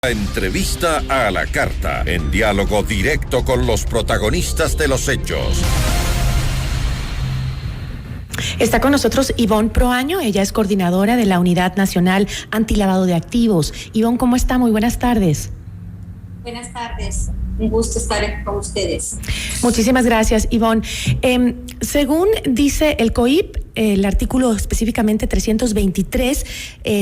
Entrevista a la carta, en diálogo directo con los protagonistas de los hechos. Está con nosotros Ivonne Proaño, ella es coordinadora de la Unidad Nacional Antilavado de Activos. Ivonne, ¿cómo está? Muy buenas tardes. Buenas tardes, un gusto estar con ustedes. Muchísimas gracias, Ivonne. Según dice el COIP, el artículo específicamente 323,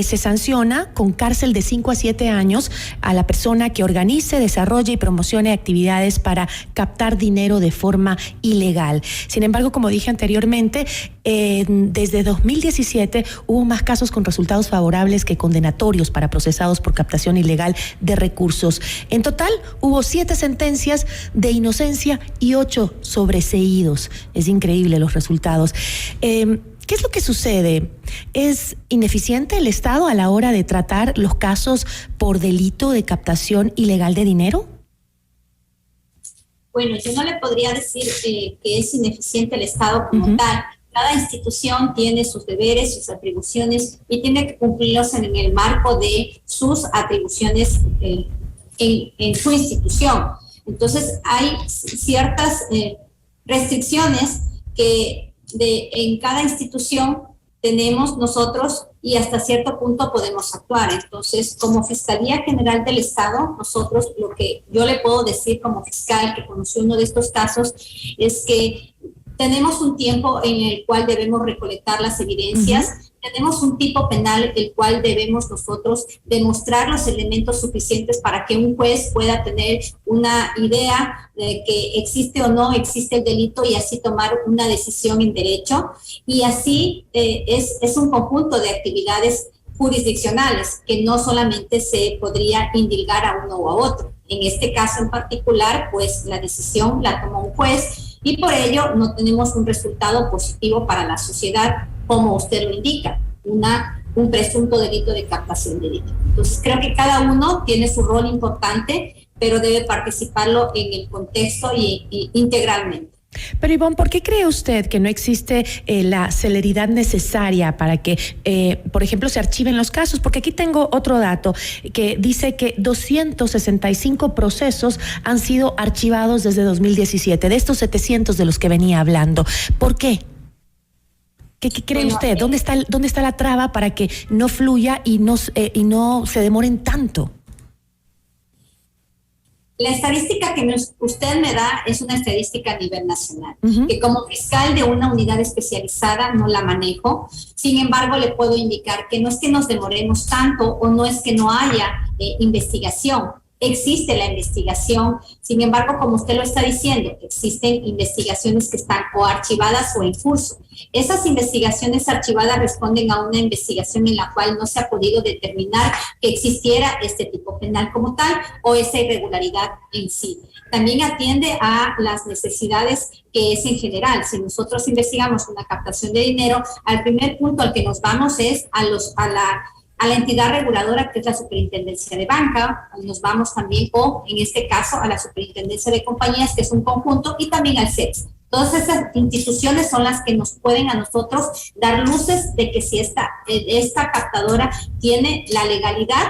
se sanciona con cárcel de 5 a 7 años a la persona que organice, desarrolle y promocione actividades para captar dinero de forma ilegal. Sin embargo, como dije anteriormente, desde 2017 hubo más casos con resultados favorables que condenatorios para procesados por captación ilegal de recursos. En total, hubo 7 sentencias de inocencia y 8 sobreseídos. Es increíble los resultados. ¿Qué es lo que sucede? ¿Es ineficiente el Estado a la hora de tratar los casos por delito de captación ilegal de dinero? Bueno, yo no le podría decir que es ineficiente el Estado como tal. Cada institución tiene sus deberes, sus atribuciones y tiene que cumplirlos en el marco de sus atribuciones en su institución. Entonces, hay ciertas restricciones que en cada institución tenemos nosotros y hasta cierto punto podemos actuar. Entonces, como Fiscalía General del Estado, nosotros lo que yo le puedo decir como fiscal que conoció uno de estos casos es que tenemos un tiempo en el cual debemos recolectar las evidencias, tenemos un tipo penal el cual debemos nosotros demostrar los elementos suficientes para que un juez pueda tener una idea de que existe o no existe el delito y así tomar una decisión en derecho. Y así es un conjunto de actividades jurisdiccionales que no solamente se podría indilgar a uno o a otro. En este caso en particular, pues la decisión la toma un juez y por ello no tenemos un resultado positivo para la sociedad, como usted lo indica, un presunto delito de captación de dinero. Entonces creo que cada uno tiene su rol importante, pero debe participarlo en el contexto y integralmente. Pero Ivonne, ¿por qué cree usted que no existe la celeridad necesaria para que, por ejemplo, se archiven los casos? Porque aquí tengo otro dato que dice que 265 procesos han sido archivados desde 2017, de estos 700 de los que venía hablando. ¿Por qué? ¿Qué cree usted? ¿Dónde está la traba para que no fluya y no se demoren tanto? La estadística que usted me da es una estadística a nivel nacional, que como fiscal de una unidad especializada no la manejo. Sin embargo, le puedo indicar que no es que nos demoremos tanto o no es que no haya investigación. Existe la investigación, sin embargo, como usted lo está diciendo, existen investigaciones que están o archivadas o en curso. Esas investigaciones archivadas responden a una investigación en la cual no se ha podido determinar que existiera este tipo penal como tal o esa irregularidad en sí. También atiende a las necesidades que es en general. Si nosotros investigamos una captación de dinero, al primer punto al que nos vamos es a la entidad reguladora, que es la Superintendencia de Banca, nos vamos también, o en este caso, a la Superintendencia de Compañías, que es un conjunto, y también al CEPS. Todas esas instituciones son las que nos pueden a nosotros dar luces de que si esta captadora tiene la legalidad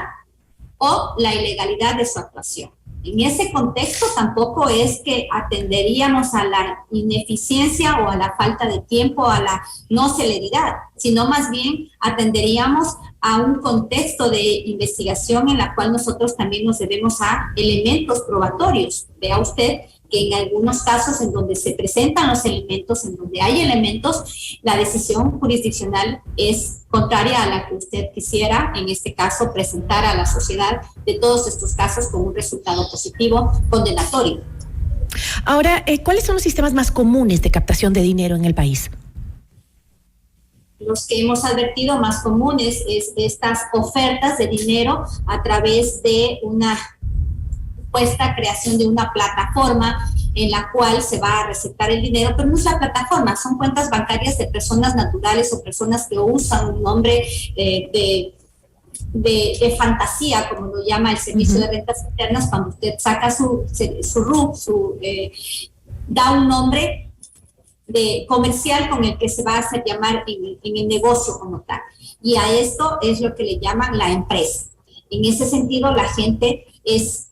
o la ilegalidad de su actuación. En ese contexto tampoco es que atenderíamos a la ineficiencia o a la falta de tiempo, a la no celeridad, sino más bien atenderíamos a un contexto de investigación en la cual nosotros también nos debemos a elementos probatorios. Vea usted que en algunos casos en donde se presentan los elementos, en donde hay elementos, la decisión jurisdiccional es contraria a la que usted quisiera, en este caso, presentar a la sociedad de todos estos casos con un resultado positivo condenatorio. Ahora, ¿cuáles son los sistemas más comunes de captación de dinero en el país? Los que hemos advertido más comunes es estas ofertas de dinero a través de una creación de una plataforma en la cual se va a recetar el dinero, pero no es la plataforma, son cuentas bancarias de personas naturales o personas que usan un nombre de fantasía, como lo llama el Servicio de Rentas Internas, cuando usted saca su RUC, da un nombre de comercial con el que se va a hacer llamar en el negocio como tal. Y a esto es lo que le llaman la empresa. En ese sentido, la gente es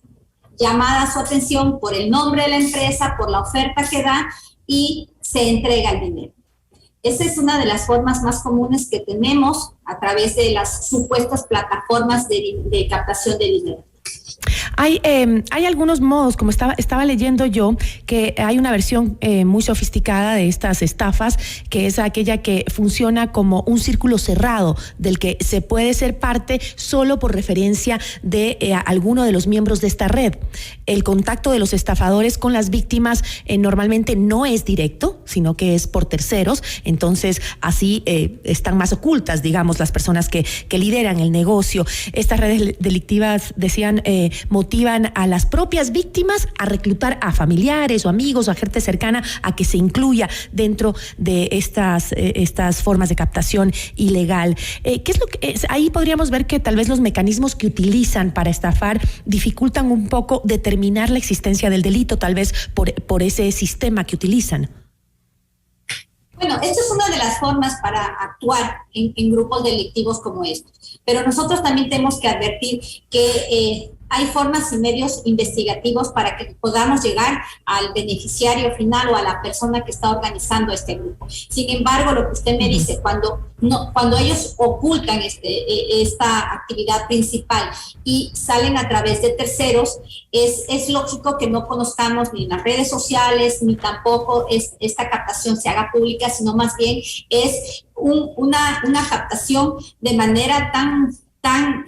llamada su atención por el nombre de la empresa, por la oferta que da y se entrega el dinero. Esa es una de las formas más comunes que tenemos a través de las supuestas plataformas de captación de dinero. Hay algunos modos, como estaba leyendo yo, que hay una versión muy sofisticada de estas estafas, que es aquella que funciona como un círculo cerrado, del que se puede ser parte solo por referencia de alguno de los miembros de esta red. El contacto de los estafadores con las víctimas normalmente no es directo, sino que es por terceros, entonces así están más ocultas, digamos, las personas que lideran el negocio. Estas redes delictivas, decían, motivan a las propias víctimas a reclutar a familiares o amigos o a gente cercana a que se incluya dentro de estas formas de captación ilegal. ¿Qué es lo que ahí podríamos ver que tal vez los mecanismos que utilizan para estafar dificultan un poco determinar la existencia del delito, tal vez por ese sistema que utilizan? Bueno, esta es una de las formas para actuar en grupos delictivos como estos, pero nosotros también tenemos que advertir que hay formas y medios investigativos para que podamos llegar al beneficiario final o a la persona que está organizando este grupo. Sin embargo, lo que usted me dice, cuando ellos ocultan esta actividad principal y salen a través de terceros, es lógico que no conozcamos ni en las redes sociales, ni tampoco esta captación se haga pública, sino más bien es una captación de manera tan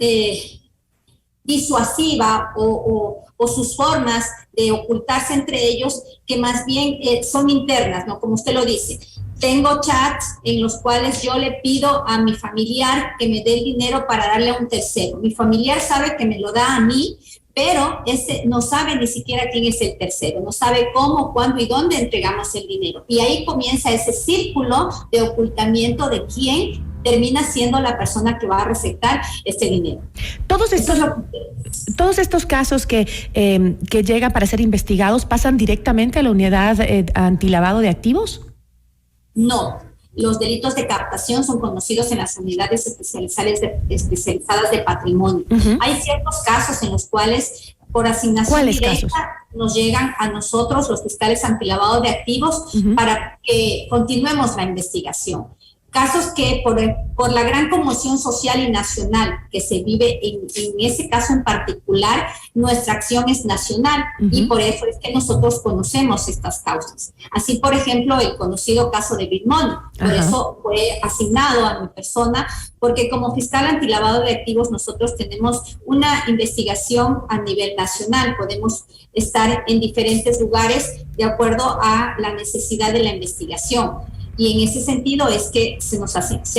disuasiva o sus formas de ocultarse entre ellos, que más bien son internas, ¿no? Como usted lo dice. Tengo chats en los cuales yo le pido a mi familiar que me dé el dinero para darle a un tercero. Mi familiar sabe que me lo da a mí, pero ese no sabe ni siquiera quién es el tercero, no sabe cómo, cuándo y dónde entregamos el dinero. Y ahí comienza ese círculo de ocultamiento de quién termina siendo la persona que va a receptar este dinero. Todos estos casos que llegan para ser investigados, ¿pasan directamente a la unidad antilavado de activos? No. Los delitos de captación son conocidos en las unidades especializadas de patrimonio. Hay ciertos casos en los cuales, por asignación directa, nos llegan a nosotros, los fiscales antilavado de activos, para que continuemos la investigación. Casos que por la gran conmoción social y nacional que se vive en ese caso en particular, nuestra acción es nacional y por eso es que nosotros conocemos estas causas. Así, por ejemplo, el conocido caso de BitMoney, por eso fue asignado a mi persona, porque como fiscal antilavado de activos nosotros tenemos una investigación a nivel nacional, podemos estar en diferentes lugares de acuerdo a la necesidad de la investigación. Y en ese sentido es que se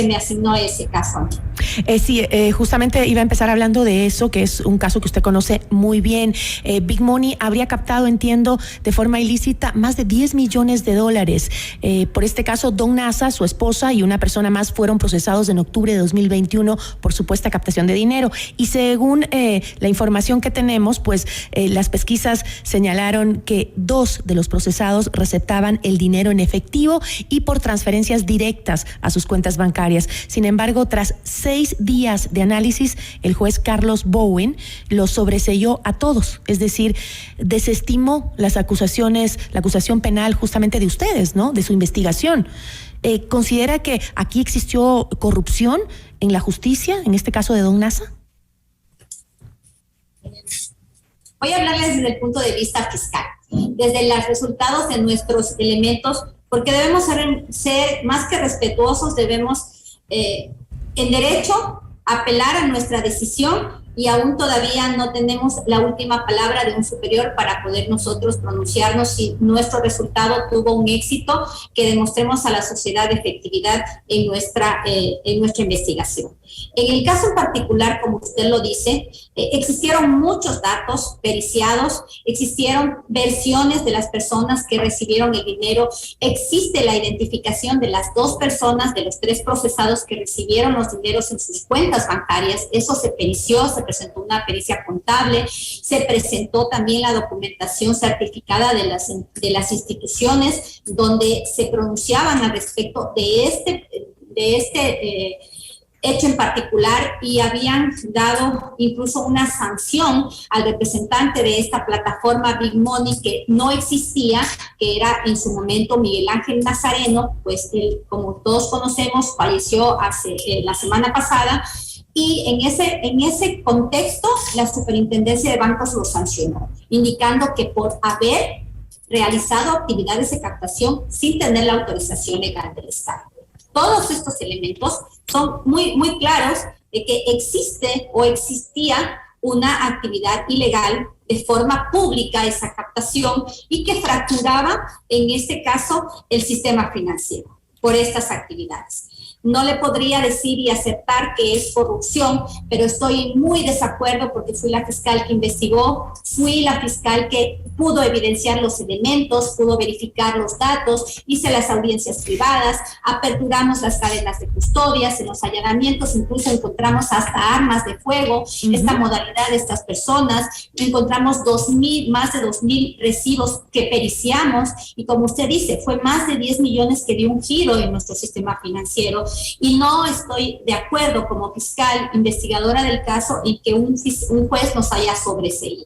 me asignó ese caso a mí. Sí, justamente iba a empezar hablando de eso, que es un caso que usted conoce muy bien. BitMoney habría captado, entiendo, de forma ilícita más de $10 millones. Por este caso, Don Nasa, su esposa y una persona más fueron procesados en octubre de 2021 por supuesta captación de dinero. Y según la información que tenemos, pues las pesquisas señalaron que 2 de los procesados receptaban el dinero en efectivo y por transferencias directas a sus cuentas bancarias. Sin embargo, tras 6 días de análisis, el juez Carlos Bowen los sobreseyó a todos, es decir, desestimó la acusación penal justamente de ustedes, ¿no? De su investigación. ¿Considera que aquí existió corrupción en la justicia, en este caso de Don Nasa? Voy a hablarles desde el punto de vista fiscal, desde los resultados de nuestros elementos, porque debemos ser más que respetuosos, debemos en derecho apelar a nuestra decisión y aún todavía no tenemos la última palabra de un superior para poder nosotros pronunciarnos si nuestro resultado tuvo un éxito, que demostremos a la sociedad de efectividad en nuestra investigación. En el caso en particular, como usted lo dice, existieron muchos datos periciados, existieron versiones de las personas que recibieron el dinero, existe la identificación de las 2 personas, de los 3 procesados que recibieron los dineros en sus cuentas bancarias, eso se perició, se presentó una pericia contable, se presentó también la documentación certificada de las instituciones donde se pronunciaban al respecto de hecho en particular y habían dado incluso una sanción al representante de esta plataforma Big Money que no existía, que era en su momento Miguel Ángel Nazareno, pues él, como todos conocemos, falleció la semana pasada, y en ese contexto la Superintendencia de Bancos lo sancionó, indicando que por haber realizado actividades de captación sin tener la autorización legal del Estado. Todos estos elementos son muy, muy claros de que existe o existía una actividad ilegal de forma pública, esa captación, y que fracturaba, en este caso, el sistema financiero por estas actividades. No le podría decir y aceptar que es corrupción, pero estoy en muy desacuerdo porque fui la fiscal que investigó, fui la fiscal que pudo evidenciar los elementos, pudo verificar los datos, hice las audiencias privadas, aperturamos las cadenas de custodias, en los allanamientos incluso encontramos hasta armas de fuego, esta modalidad de estas personas, encontramos más de 2,000 recibos que periciamos y como usted dice, fue más de 10 millones que dio un giro en nuestro sistema financiero. Y no estoy de acuerdo como fiscal investigadora del caso en que un juez nos haya sobreseído.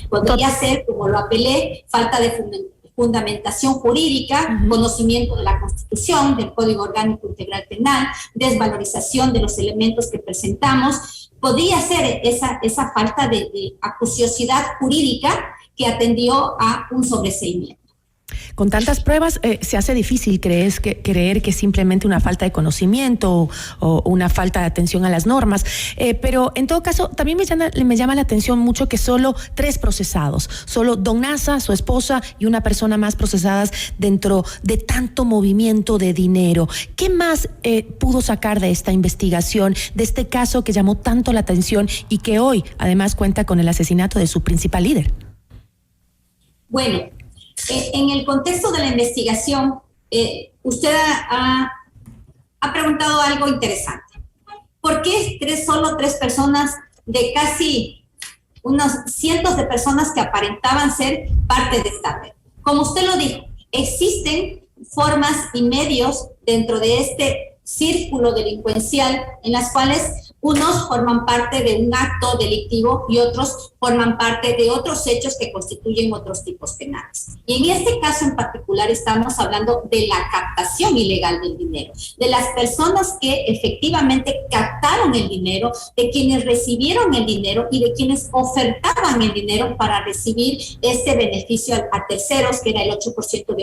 Podría ser, como lo apelé, falta de fundamentación jurídica, conocimiento de la Constitución, del Código Orgánico Integral Penal, desvalorización de los elementos que presentamos. Podría ser esa falta de acuciosidad jurídica que atendió a un sobreseimiento. Con tantas pruebas se hace difícil creer que es simplemente una falta de conocimiento o una falta de atención a las normas, pero en todo caso también me llama la atención mucho que solo 3 procesados, solo don Nasa, su esposa y una persona más procesadas dentro de tanto movimiento de dinero. ¿Qué más pudo sacar de esta investigación, de este caso que llamó tanto la atención y que hoy además cuenta con el asesinato de su principal líder? Bueno, en el contexto de la investigación, usted ha preguntado algo interesante. ¿Por qué solo 3 personas de casi unos cientos de personas que aparentaban ser parte de esta red? Como usted lo dijo, existen formas y medios dentro de este círculo delincuencial en las cuales unos forman parte de un acto delictivo y otros forman parte de otros hechos que constituyen otros tipos penales. Y en este caso en particular estamos hablando de la captación ilegal del dinero, de las personas que efectivamente captaron el dinero, de quienes recibieron el dinero y de quienes ofertaban el dinero para recibir este beneficio a terceros, que era el 8%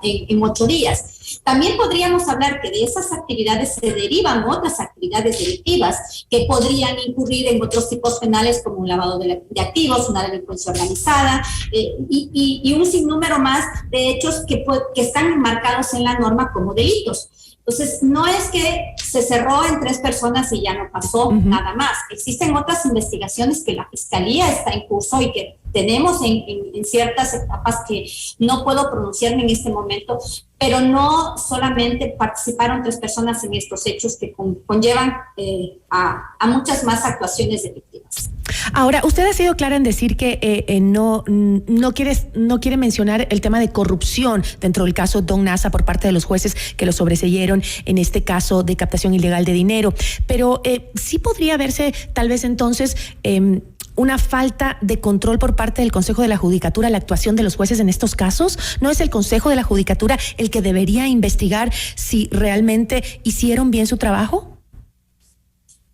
en 8 días. También podríamos hablar que de esas actividades se derivan otras actividades delictivas que podrían incurrir en otros tipos penales como un lavado de activos, una delincuencia organizada y un sinnúmero más de hechos que están enmarcados en la norma como delitos. Entonces, no es que se cerró en 3 personas y ya no pasó nada más. Existen otras investigaciones que la Fiscalía está en curso y que tenemos en ciertas etapas que no puedo pronunciarme en este momento, pero no solamente participaron 3 personas en estos hechos que conllevan a muchas más actuaciones delictivas. Ahora, usted ha sido clara en decir que no quiere mencionar el tema de corrupción dentro del caso Don Nasa por parte de los jueces que lo sobreseyeron en este caso de captación ilegal de dinero, pero sí podría verse tal vez entonces una falta de control por parte del Consejo de la Judicatura, la actuación de los jueces en estos casos. ¿No es el Consejo de la Judicatura el que debería investigar si realmente hicieron bien su trabajo?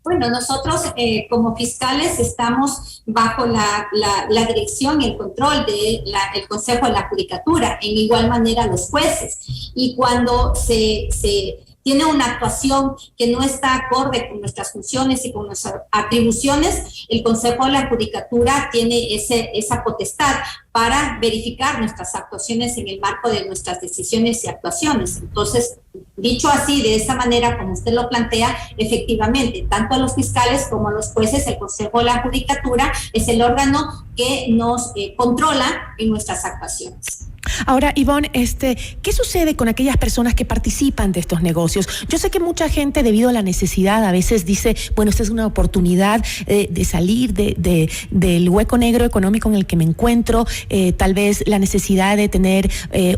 Bueno, nosotros como fiscales estamos bajo la dirección y el control del Consejo de la Judicatura, en igual manera los jueces. Y cuando se tiene una actuación que no está acorde con nuestras funciones y con nuestras atribuciones, el Consejo de la Judicatura tiene esa potestad para verificar nuestras actuaciones en el marco de nuestras decisiones y actuaciones. Entonces, dicho así, de esa manera, como usted lo plantea, efectivamente, tanto a los fiscales como a los jueces, el Consejo de la Judicatura es el órgano que nos controla en nuestras actuaciones. Ahora, Ivonne, ¿qué sucede con aquellas personas que participan de estos negocios? Yo sé que mucha gente, debido a la necesidad, a veces dice, bueno, esta es una oportunidad de salir del hueco negro económico en el que me encuentro, tal vez la necesidad de tener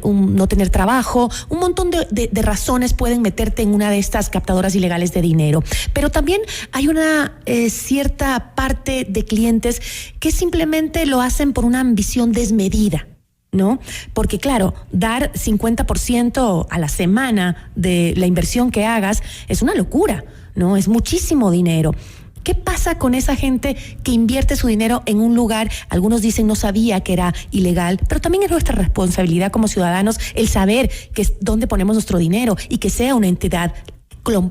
no tener trabajo, un montón de razones pueden meterte en una de estas captadoras ilegales de dinero. Pero también hay una cierta parte de clientes que simplemente lo hacen por una ambición desmedida, ¿no? Porque claro, dar 50% a la semana de la inversión que hagas es una locura, ¿no? Es muchísimo dinero. ¿Qué pasa con esa gente que invierte su dinero en un lugar? Algunos dicen no sabía que era ilegal, pero también es nuestra responsabilidad como ciudadanos el saber que es dónde ponemos nuestro dinero y que sea una entidad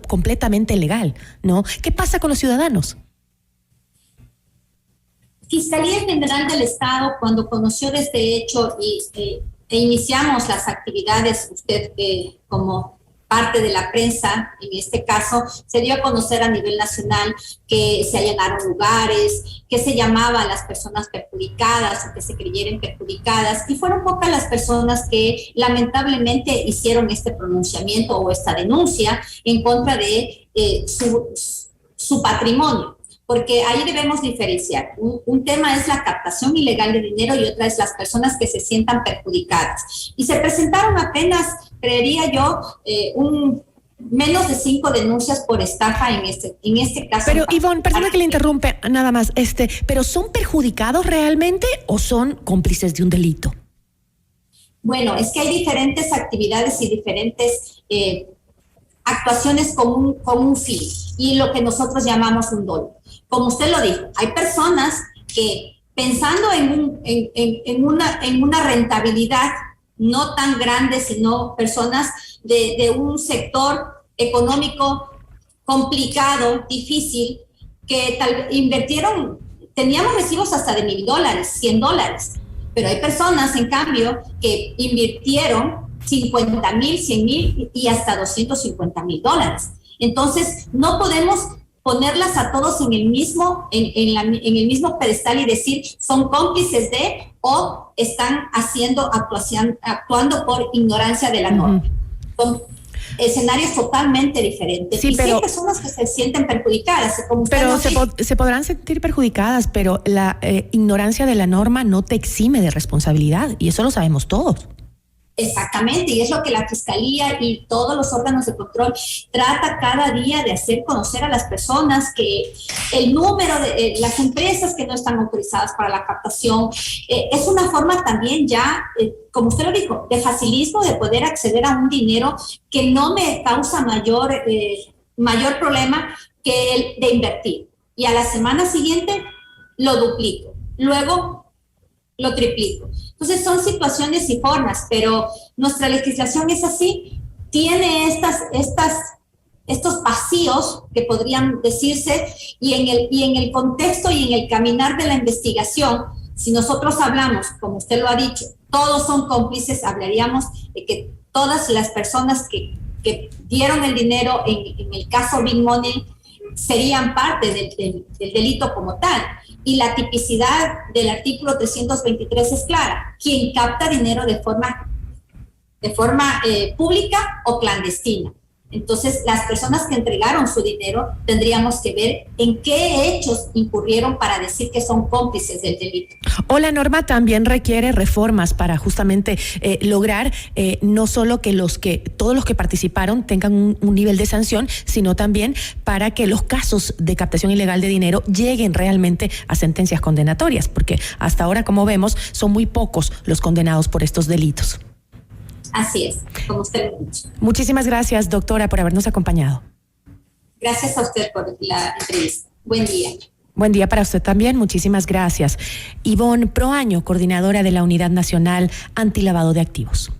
completamente legal, ¿no? ¿Qué pasa con los ciudadanos? Fiscalía General del Estado, cuando conoció de este hecho e iniciamos las actividades, usted como parte de la prensa, en este caso, se dio a conocer a nivel nacional que se allanaron lugares, que se llamaba a las personas perjudicadas o que se creyeran perjudicadas, y fueron pocas las personas que lamentablemente hicieron este pronunciamiento o esta denuncia en contra de su patrimonio. Porque ahí debemos diferenciar. Un tema es la captación ilegal de dinero y otra es las personas que se sientan perjudicadas. Y se presentaron apenas, creería yo, menos de 5 denuncias por estafa en este caso. Pero Ivonne, perdona que le interrumpe nada más, ¿pero son perjudicados realmente o son cómplices de un delito? Bueno, es que hay diferentes actividades y diferentes actuaciones con un fin y lo que nosotros llamamos un dolo. Como usted lo dijo, hay personas que pensando en una rentabilidad no tan grande, sino personas de un sector económico complicado, difícil, que invirtieron, teníamos recibos hasta de $1,000, $100, pero hay personas, en cambio, que invirtieron 50,000, 100,000 y hasta $250,000. Entonces, no podemos ponerlas a todos en el mismo pedestal y decir son cómplices de o están actuando por ignorancia de la norma. Son escenarios totalmente diferentes. Sí, pero hay personas que se sienten perjudicadas. Como pero se podrán sentir perjudicadas, pero la ignorancia de la norma no te exime de responsabilidad y eso lo sabemos todos. Exactamente, y es lo que la Fiscalía y todos los órganos de control trata cada día de hacer conocer a las personas que el número de las empresas que no están autorizadas para la captación es una forma también ya, como usted lo dijo, de facilismo de poder acceder a un dinero que no me causa mayor problema que el de invertir. Y a la semana siguiente lo duplico, luego lo triplico. Entonces son situaciones y formas, pero nuestra legislación es así, tiene estos vacíos que podrían decirse y en el contexto y en el caminar de la investigación, si nosotros hablamos, como usted lo ha dicho, todos son cómplices, hablaríamos de que todas las personas que dieron el dinero en el caso Big Money serían parte del delito como tal. Y la tipicidad del artículo 323 es clara. Quien capta dinero de forma pública o clandestina. Entonces, las personas que entregaron su dinero tendríamos que ver en qué hechos incurrieron para decir que son cómplices del delito. O la norma también requiere reformas para justamente lograr no solo que todos los que participaron tengan un nivel de sanción, sino también para que los casos de captación ilegal de dinero lleguen realmente a sentencias condenatorias, porque hasta ahora, como vemos, son muy pocos los condenados por estos delitos. Así es, como usted lo ha dicho. Muchísimas gracias, doctora, por habernos acompañado. Gracias a usted por la entrevista. Buen día. Buen día para usted también, muchísimas gracias. Ivonne Proaño, coordinadora de la Unidad Nacional Antilavado de Activos.